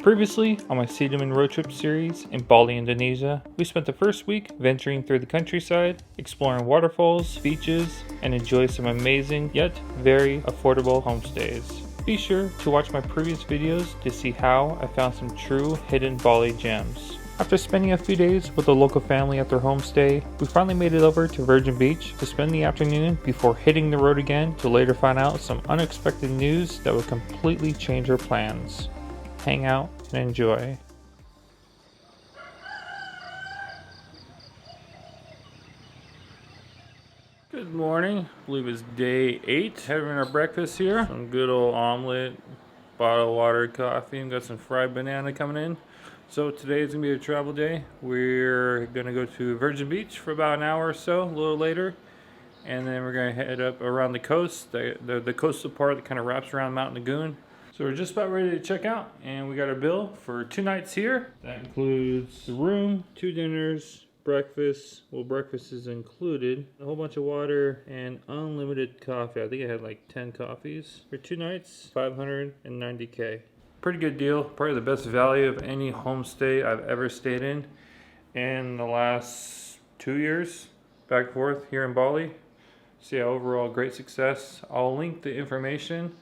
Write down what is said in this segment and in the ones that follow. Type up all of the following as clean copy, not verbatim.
Previously, on my Siedemann road trip series in Bali, Indonesia, we spent the first week venturing through the countryside, exploring waterfalls, beaches, and enjoy some amazing yet very affordable homestays. Be sure to watch my previous videos to see how I found some true hidden Bali gems. After spending a few days with a local family at their homestay, we finally made it over to Virgin Beach to spend the afternoon before hitting the road again to later find out some unexpected news that would completely change our plans. Hang out and enjoy. Good morning. I believe it's day 8. Having our breakfast here. Some good old omelet, bottled water, coffee, and got some fried banana coming in. So today is going to be a travel day. We're going to go to Virgin Beach for about an hour or so, a little later. And then we're going to head up around the coast, the coastal part that kind of wraps around Mount Lagoon. So we're just about ready to check out, and we got our bill for 2 nights here. That includes the room, 2 dinners, breakfast. Well, breakfast is included. A whole bunch of water and unlimited coffee. I think I had like 10 coffees. For 2 nights, $590K. Pretty good deal. Probably the best value of any homestay I've ever stayed in the last 2 years. Back and forth here in Bali. So yeah, overall great success. I'll link the information.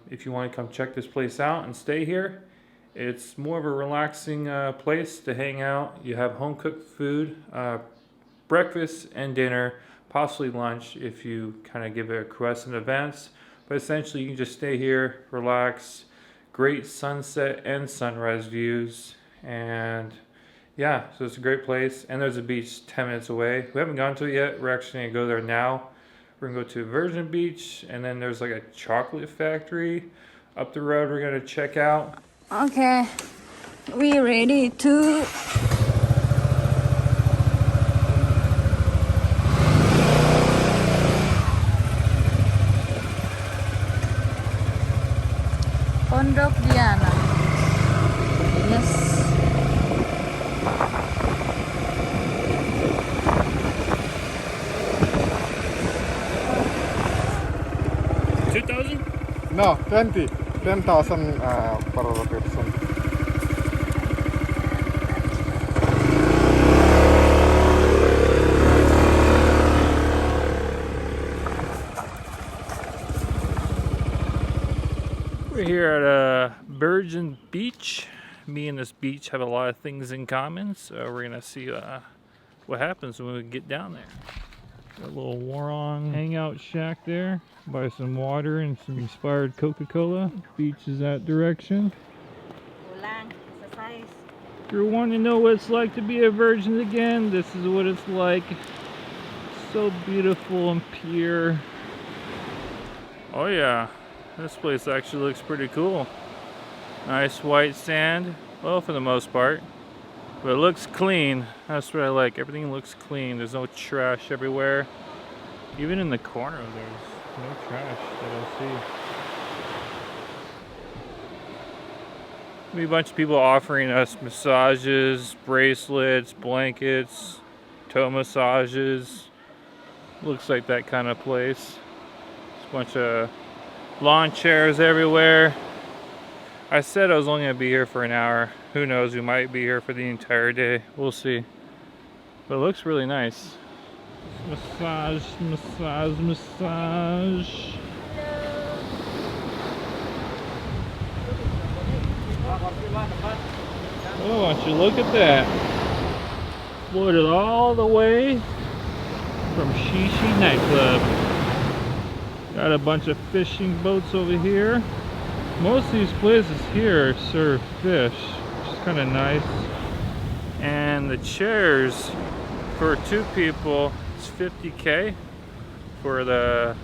If you want to come check this place out and stay here. It's more of a relaxing place to hang out. You have home cooked food, breakfast and dinner, possibly lunch if you kind of give a request in advance. But essentially you can just stay here, relax, great sunset and sunrise views, and yeah, so it's a great place. And there's a beach 10 minutes away. We haven't gone to it yet. We're actually going to go there now. We're going to go to Virgin Beach, and then there's like a chocolate factory up the road we're going to check out. Okay, we ready to Pondok Diana. Yes. 2,000? No, 10,000 per person. We're here at Virgin Beach. Me and this beach have a lot of things in common, so we're gonna see what happens when we get down there. Got a little Warong hangout shack there. Buy some water and some inspired Coca-Cola. Beach is that direction. If you're wanting to know what it's like to be a virgin again, this is what it's like. So beautiful and pure. Oh yeah, this place actually looks pretty cool. Nice white sand, well, for the most part. But it looks clean. That's what I like. Everything looks clean. There's no trash everywhere. Even in the corner, there's no trash that I see. A bunch of people offering us massages, bracelets, blankets, toe massages. Looks like that kind of place. There's a bunch of lawn chairs everywhere. I said I was only going to be here for an hour. Who knows, we might be here for the entire day. We'll see. But it looks really nice. Massage, massage, massage. Oh, why don't you look at that. Floated all the way from Shishi nightclub. Got a bunch of fishing boats over here. Most of these places here serve fish, which is kind of nice. And the chairs for 2 people, it's $50K for the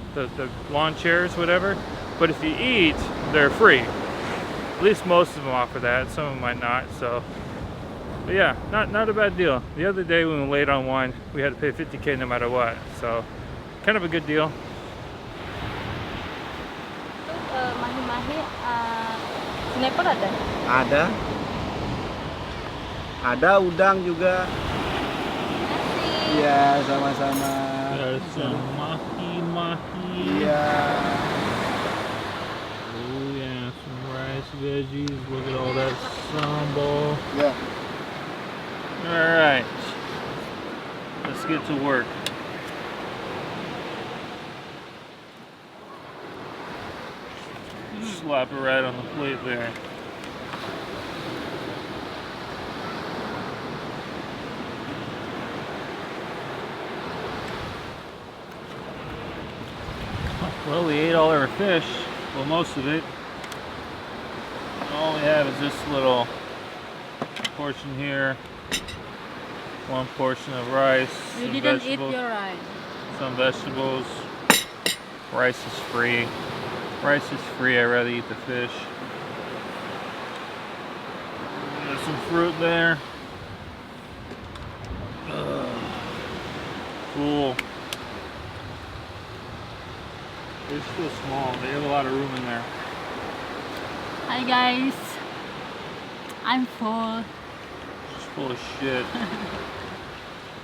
lawn chairs, whatever. But if you eat, they're free. At least most of them offer that. Some of them might not. So, but yeah, not a bad deal. The other day when we were late on one, we had to pay $50K no matter what. So, kind of a good deal. Sniper ada? Ada udang juga. Iya, sama-sama. Some mahi-mahi. Iya. Oh yeah, some rice veggies. Look at all that sambal. Yeah. Alright. Let's get to work. Slap it right on the plate there. Well, we ate all our fish. Well, most of it. All we have is this little portion here. One portion of rice. You some didn't eat vegetables, your rice. Some vegetables. Rice is free. Rice is free. I'd rather eat the fish. There's some fruit there. Cool. They're still small. They have a lot of room in there. Hi guys. I'm full. It's full of shit.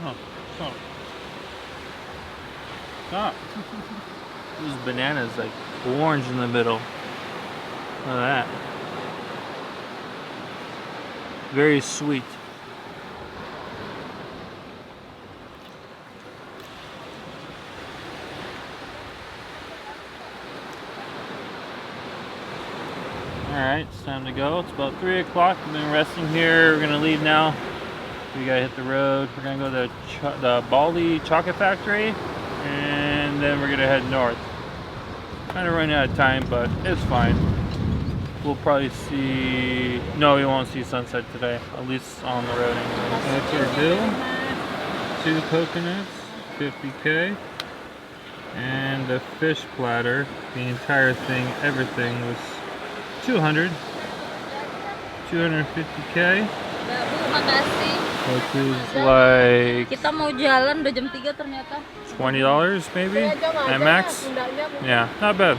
Oh, stop. Stop. This banana is like orange in the middle. Look at that. Very sweet. Alright, it's time to go. It's about 3 o'clock. We've been resting here. We're gonna leave now. We gotta hit the road. We're gonna go to the Bali Chocolate Factory, and then we're gonna head north. Kind of running out of time, but it's fine. We'll probably see. No, we won't see sunset today. At least on the road anyway. That's our bill. 2 coconuts, 50K, and the fish platter. The entire thing, everything was 250K. Makasih. Which is like Kita mau jalan udah jam 3 ternyata. $20 maybe at max. Yeah, not bad.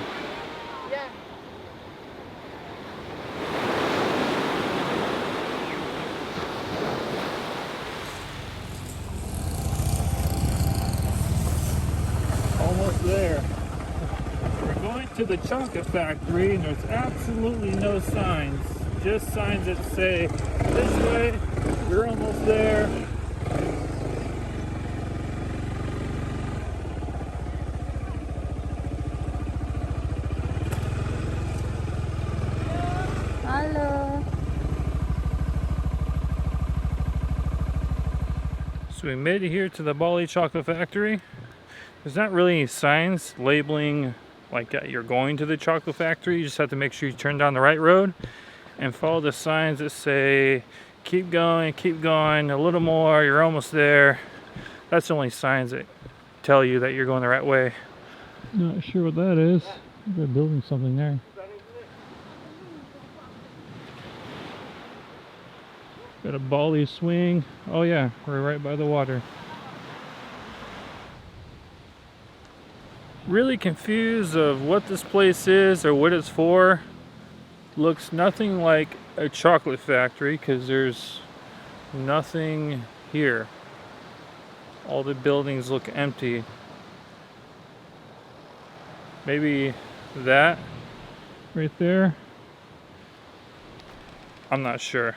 Almost there. We're going to the chocolate factory and there's absolutely no signs. Just signs that say this way, we're almost there. Halo. So we made it here to the Bali Chocolate Factory. There's not really any signs labeling like you're going to the chocolate factory. You just have to make sure you turn down the right road and follow the signs that say keep going, a little more, you're almost there. That's the only signs that tell you that you're going the right way. Not sure what that is. They're building something there. Got a Bali Swing. Oh yeah, we're right by the water. Really confused of what this place is or what it's for. Looks nothing like a chocolate factory because there's nothing here. All the buildings look empty. Maybe that right there. I'm not sure.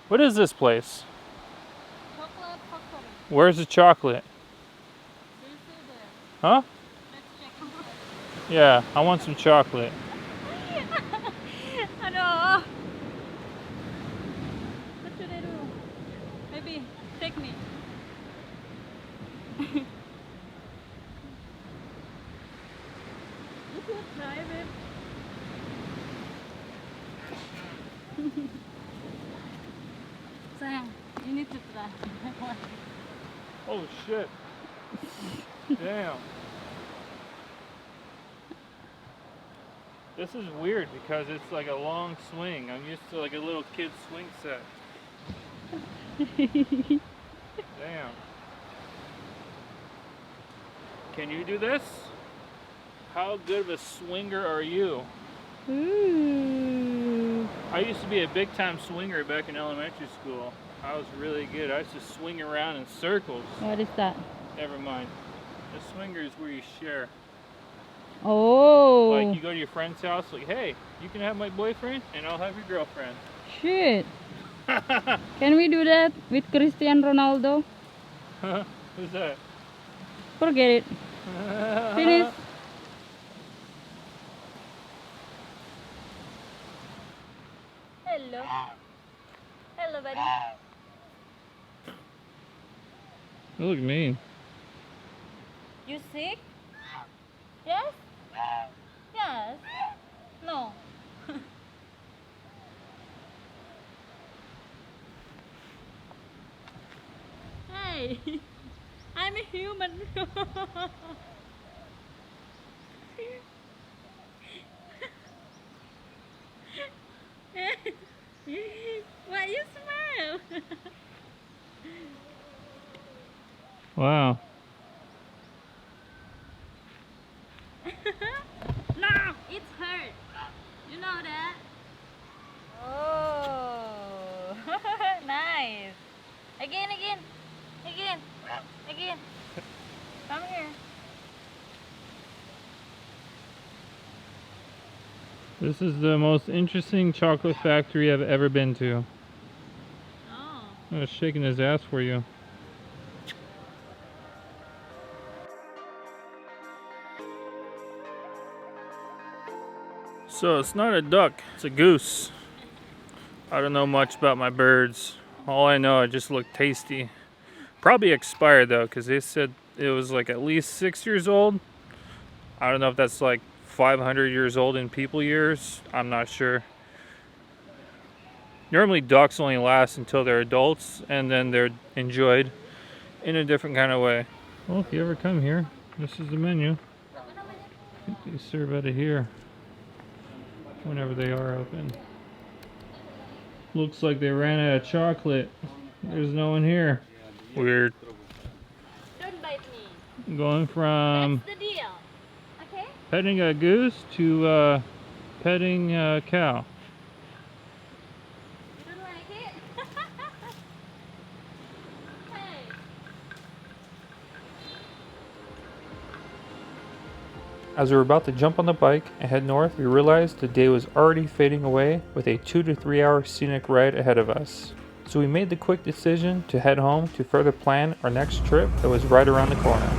What is this place? Chocolate factory. Where's the chocolate? Do you see there? Huh? Let's check. Yeah, I want some chocolate. Aduh. What should I do? Maybe take me. You should try it. Sayang, you need to try. Oh shit. Damn. This is weird because it's like a long swing. I'm used to like a little kid swing set. Damn. Can you do this? How good of a swinger are you? Ooh. I used to be a big time swinger back in elementary school. I was really good. I used to swing around in circles. What is that? Never mind. The swinger is where you share. Oh. Like you go to your friend's house, like, hey, you can have my boyfriend and I'll have your girlfriend. Shit. Can we do that with Cristiano Ronaldo? Who's that? Forget it. Finish. Hello. Hello, buddy. You look mean. You sick? Yes? Yes. No. Hey, I'm a human. Why you smile? Wow. No, it's hurt. You know that? Oh, nice. Again. Come here. This is the most interesting chocolate factory I've ever been to. Oh. I was shaking his ass for you. So it's not a duck, it's a goose. I don't know much about my birds. All I know, it just looked tasty. Probably expired though, because they said it was like at least 6 years old. I don't know if that's like 500 years old in people years. I'm not sure. Normally ducks only last until they're adults and then they're enjoyed in a different kind of way. Well, if you ever come here, this is the menu. They serve out of here whenever they are open. Looks like they ran out of chocolate. There's no one here. Weird. Don't bite me. Going from That's the deal. Okay? petting a goose to petting a cow. You don't like it? Hey. As we were about to jump on the bike and head north, we realized the day was already fading away with a 2 to 3 hour scenic ride ahead of us. So we made the quick decision to head home to further plan our next trip that was right around the corner.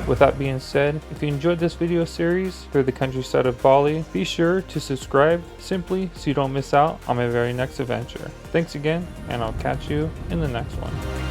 With that being said, if you enjoyed this video series through the countryside of Bali, be sure to subscribe simply so you don't miss out on my very next adventure. Thanks again, and I'll catch you in the next one.